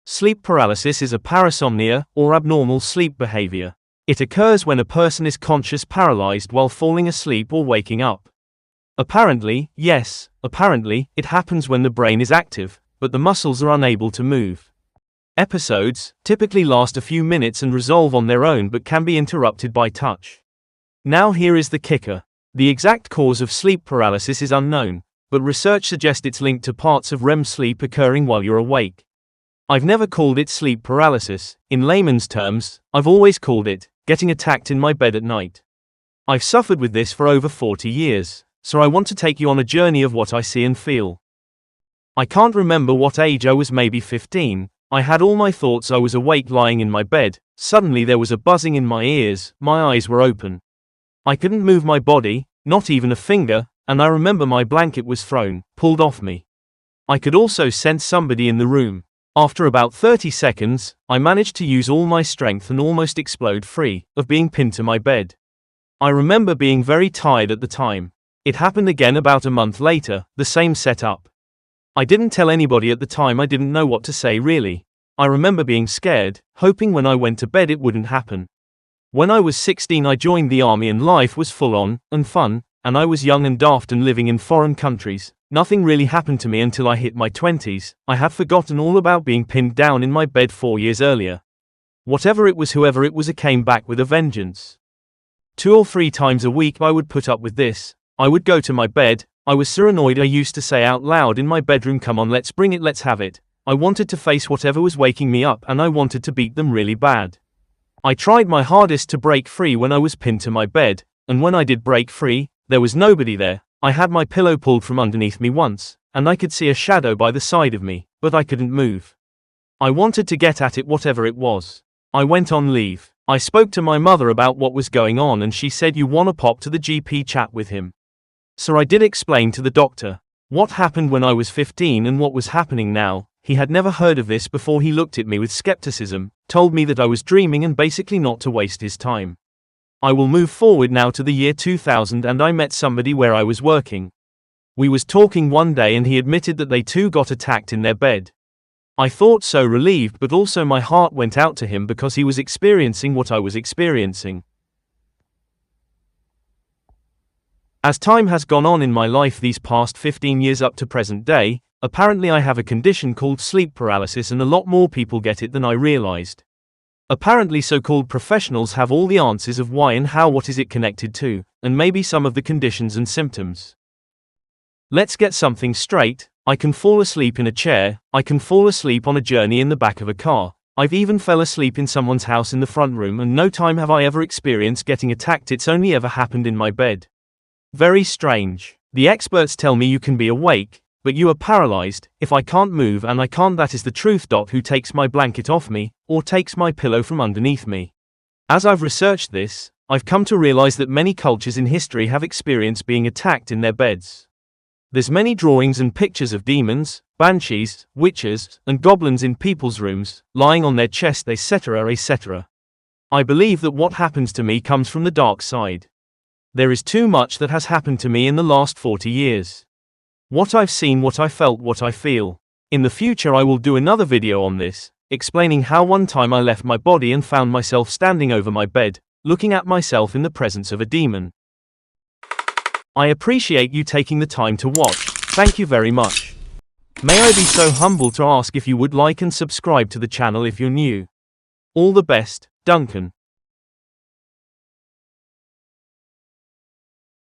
Sleep paralysis is a parasomnia, or abnormal sleep behavior. It occurs when a person is conscious paralyzed while falling asleep or waking up. Apparently, it happens when the brain is active, but the muscles are unable to move. Episodes typically last a few minutes and resolve on their own but can be interrupted by touch. Now here is the kicker. The exact cause of sleep paralysis is unknown, but research suggests it's linked to parts of REM sleep occurring while you're awake. I've never called it sleep paralysis. In layman's terms, I've always called it getting attacked in my bed at night. I've suffered with this for over 40 years, so I want to take you on a journey of what I see and feel. I can't remember what age I was, maybe 15. I had all my thoughts. I was awake lying in my bed. Suddenly there was a buzzing in my ears, my eyes were open. I couldn't move my body, not even a finger, and I remember my blanket was pulled off me. I could also sense somebody in the room. After about 30 seconds, I managed to use all my strength and almost explode free of being pinned to my bed. I remember being very tired at the time. It happened again about a month later, the same setup. I didn't tell anybody at the time. I didn't know what to say really. I remember being scared, hoping when I went to bed it wouldn't happen. When I was 16 I joined the army and life was full on and fun, and I was young and daft and living in foreign countries. Nothing really happened to me until I hit my 20s. I had forgotten all about being pinned down in my bed 4 years earlier. Whatever it was, whoever it was, it came back with a vengeance. 2 or 3 times a week I would put up with this. I would go to my bed. I was so annoyed I used to say out loud in my bedroom, "Come on, let's bring it, let's have it." I wanted to face whatever was waking me up and I wanted to beat them really bad. I tried my hardest to break free when I was pinned to my bed, and when I did break free, there was nobody there. I had my pillow pulled from underneath me once, and I could see a shadow by the side of me, but I couldn't move. I wanted to get at it, whatever it was. I went on leave. I spoke to my mother about what was going on and she said, "You wanna pop to the GP, chat with him." So I did explain to the doctor what happened when I was 15 and what was happening now. He had never heard of this before. He looked at me with skepticism, told me that I was dreaming and basically not to waste his time. I will move forward now to the year 2000 and I met somebody where I was working. We was talking one day and he admitted that they too got attacked in their bed. I thought so relieved, but also my heart went out to him because he was experiencing what I was experiencing. As time has gone on in my life these past 15 years up to present day, apparently I have a condition called sleep paralysis and a lot more people get it than I realized. Apparently so-called professionals have all the answers of why and how, what is it connected to, and maybe some of the conditions and symptoms. Let's get something straight. I can fall asleep in a chair, I can fall asleep on a journey in the back of a car, I've even fell asleep in someone's house in the front room, and no time have I ever experienced getting attacked. It's only ever happened in my bed. Very strange. The experts tell me you can be awake, but you are paralyzed. If I can't move and I can't, that is the truth. Who takes my blanket off me, or takes my pillow from underneath me? As I've researched this, I've come to realize that many cultures in history have experienced being attacked in their beds. There's many drawings and pictures of demons, banshees, witches, and goblins in people's rooms, lying on their chest, etc., etc. I believe that what happens to me comes from the dark side. There is too much that has happened to me in the last 40 years. What I've seen, what I felt, what I feel. In the future I will do another video on this, explaining how one time I left my body and found myself standing over my bed, looking at myself in the presence of a demon. I appreciate you taking the time to watch. Thank you very much. May I be so humble to ask if you would like and subscribe to the channel if you're new. All the best, Duncan.